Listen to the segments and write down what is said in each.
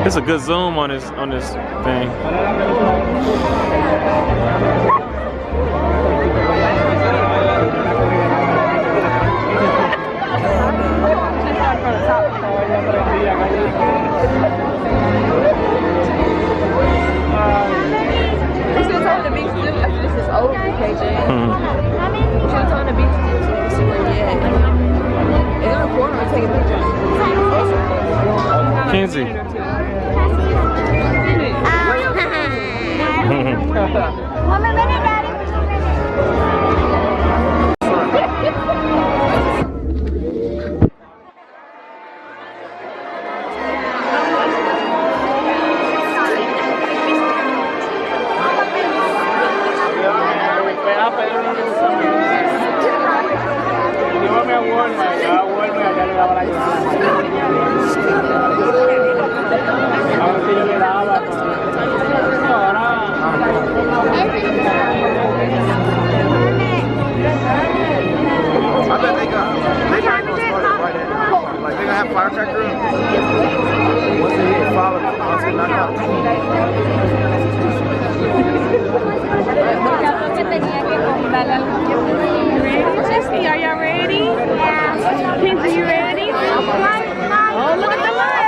It's a good zoom on this thing. Kenzie. Mama, ready, Daddy? Jesse, are y'all ready? Yeah. Kenzie, you ready? Oh, look at the light.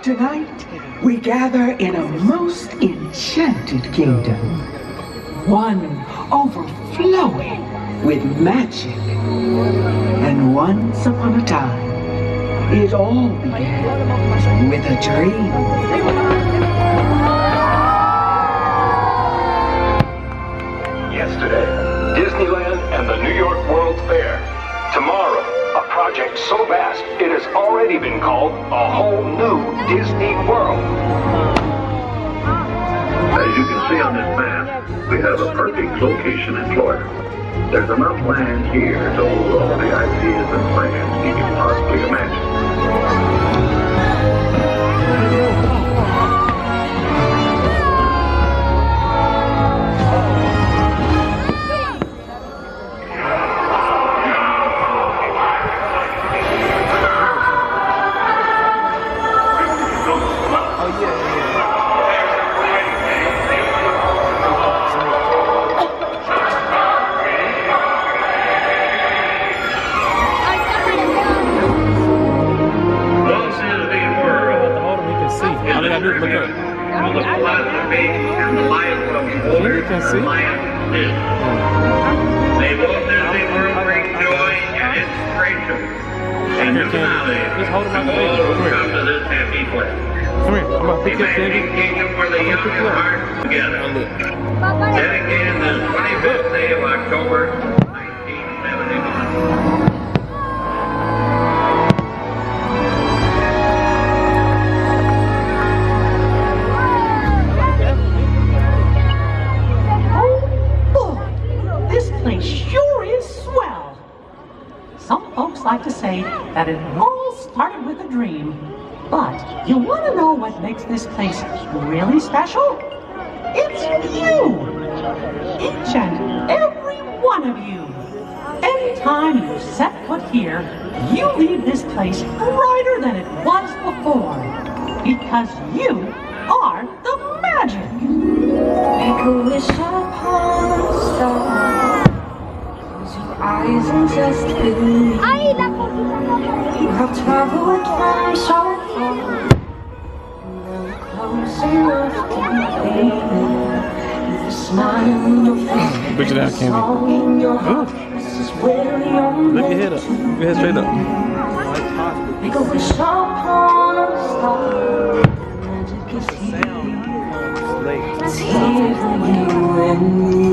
Tonight, we gather in a most enchanted kingdom. One overflowing with magic. And once upon a time, it all began with a dream. Yesterday, Disneyland and the New York World's Fair. Tomorrow, a project so vast it has already been called a whole new Disney World. As you can see on this map, we have a perfect location in Florida. There's enough land here to hold all the ideas and plans you can possibly imagine. Dedicated the 25th day of October, 1971. Oh boy, this place sure is swell. Some folks like to say that it all started with a dream. But you want to know what makes this place really special? It's you! Each and every one of you. Anytime you set foot here, you leave this place brighter than it was before. Because you are the magic. Make a wish upon a star. Close your eyes and just believe. You have traveled from so far. Now close enough to be. With a smile on your face. Picture that, Candy. Lift your head up. Your head straight up. Make a wish upon a star. Magic is here. It's here for you and me.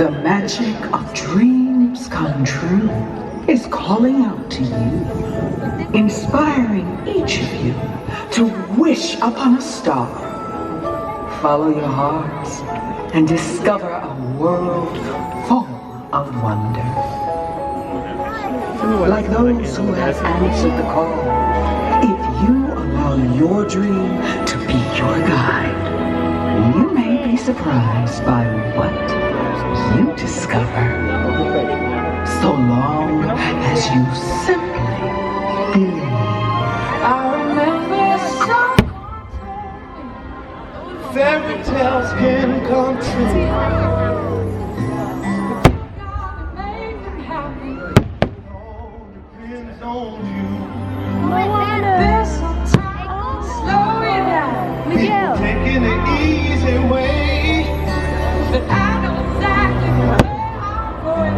The magic of dreams come true is calling out to you, inspiring each of you to wish upon a star. Follow your hearts and discover a world full of wonder. Like those who have answered the call, if you allow your dream to be your guide, you may be surprised by what you discover, so long as you simply believe. I remember some Fairy tales can come true. Depends on you. there's some time to slow it down. Miguel. Taking the easy way. But I know exactly where I'm going.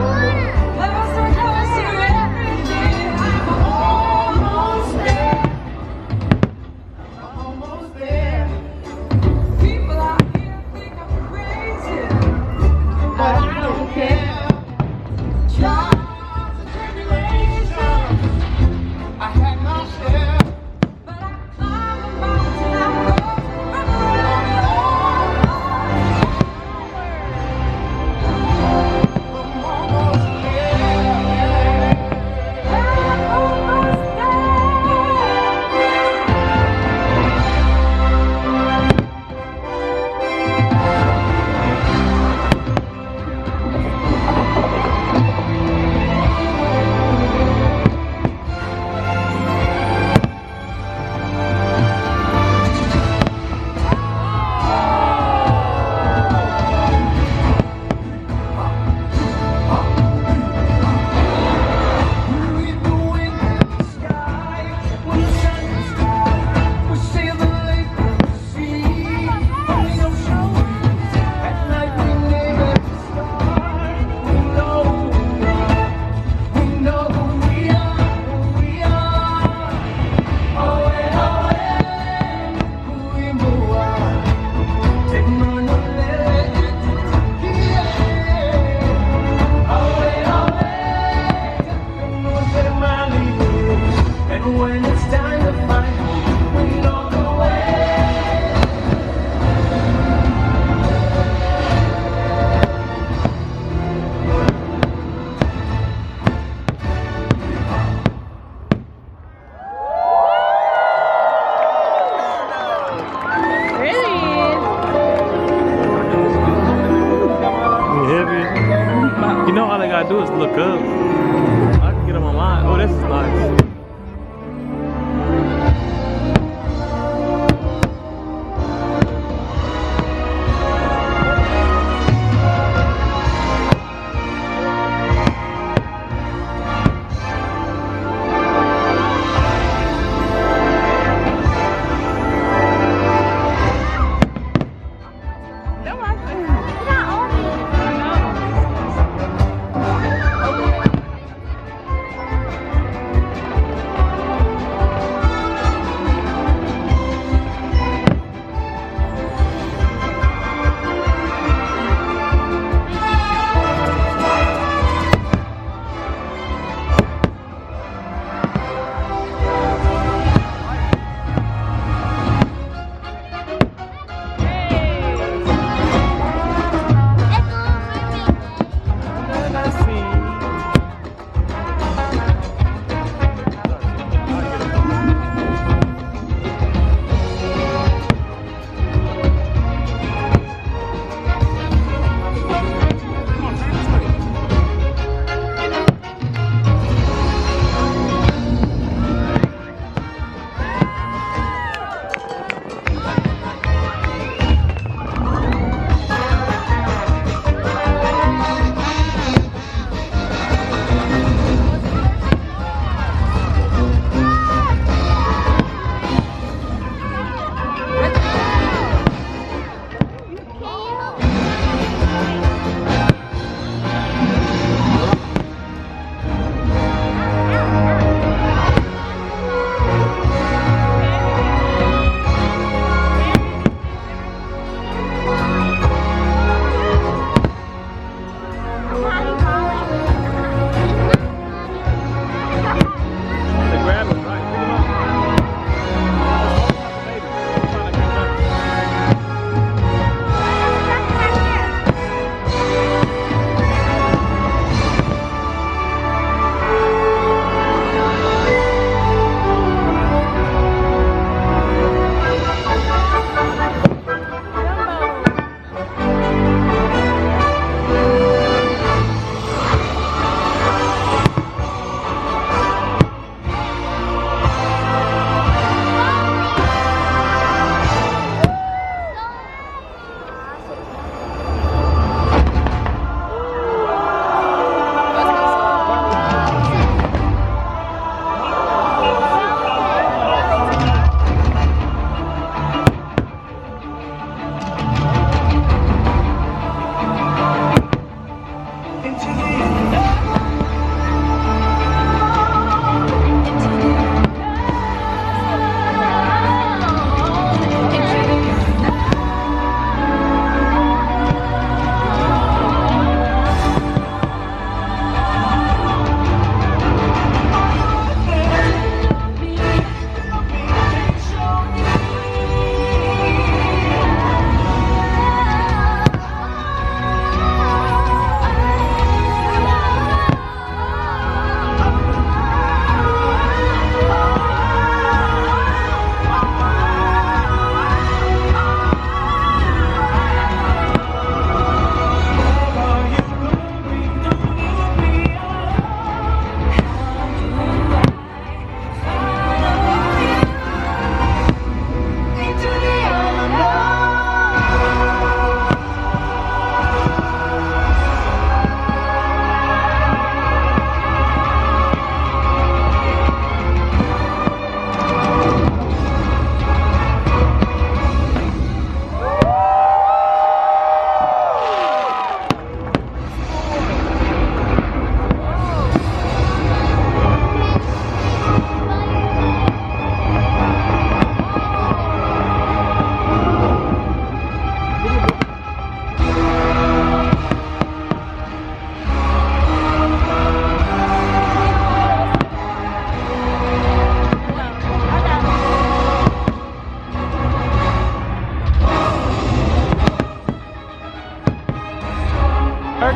Closer, closer every day. I'm almost there. Almost there. People out here think I'm crazy, But I don't care. trials and tribulations, I had my share. but I climb a mountain. I I'm almost there. I'm almost With the wind in the sky, when the sun is high, we sail the lake and the sea, on the ocean breeze. At night we name every star. We know who we are. Away, away, kuimbua, temanolele, away, away. And when it's time to find home, we know the way. There it is. You heavy? You know all I gotta do is look up. I can get them online. Oh, this is nice. Don't watch it. It's not on me. I know.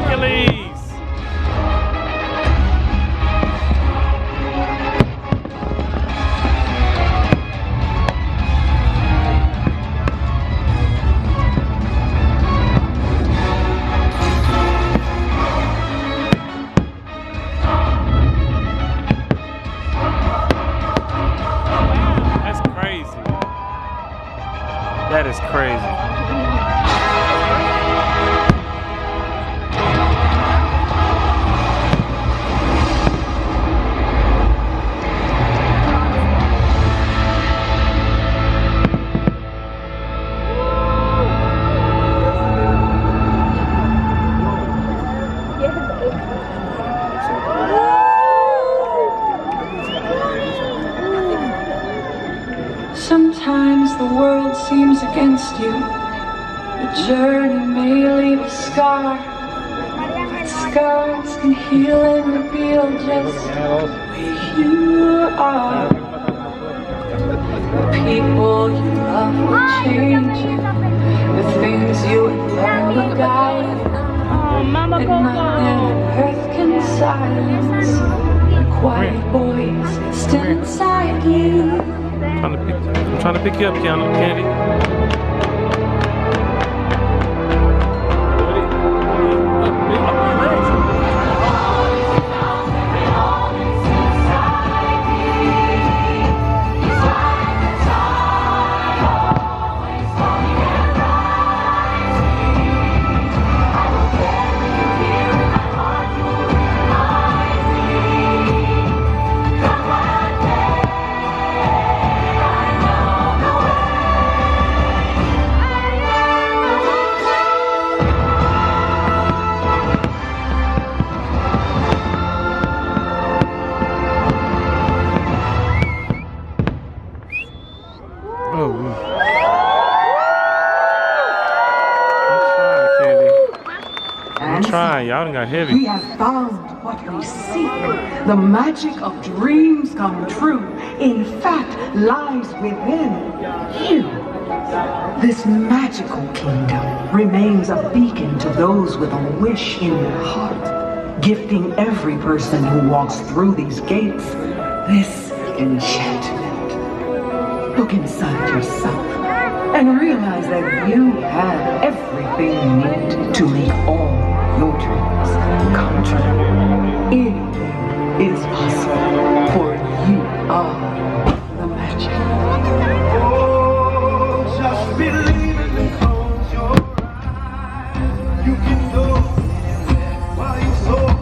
Hercules. That's crazy. That is crazy. Sometimes the world seems against you. The journey may leave a scar, but scars can heal and reveal just who you are. The people you love will change you. The things you would learn will guide you. Mama And nothing on earth can silence the quiet voice still inside you. I'm trying to pick you up, Candy. Oh, I'm trying. Y'all done got heavy. We have found what we seek. The magic of dreams come true, in fact, lies within you. This magical kingdom remains a beacon to those with a wish in their heart, gifting every person who walks through these gates this enchantment. Look inside yourself and realize that you have everything you need to make all your dreams come true. Anything is possible, for you are the magic. Oh, just believe it and close your eyes. You can go anywhere while you soar.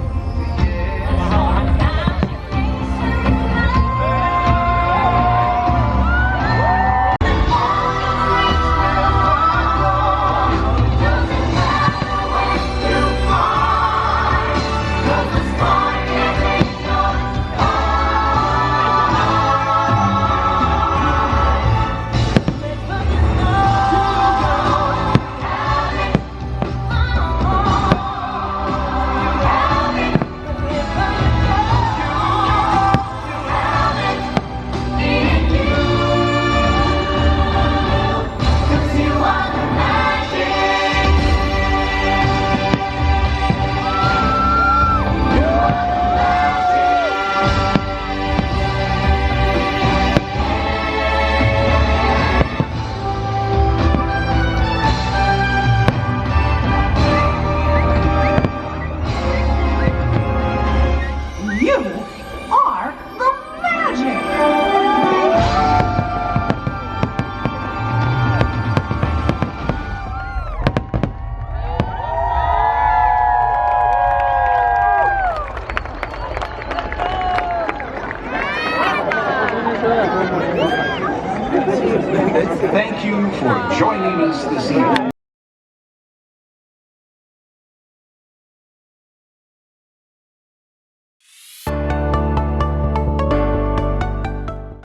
Thank you for joining us this evening.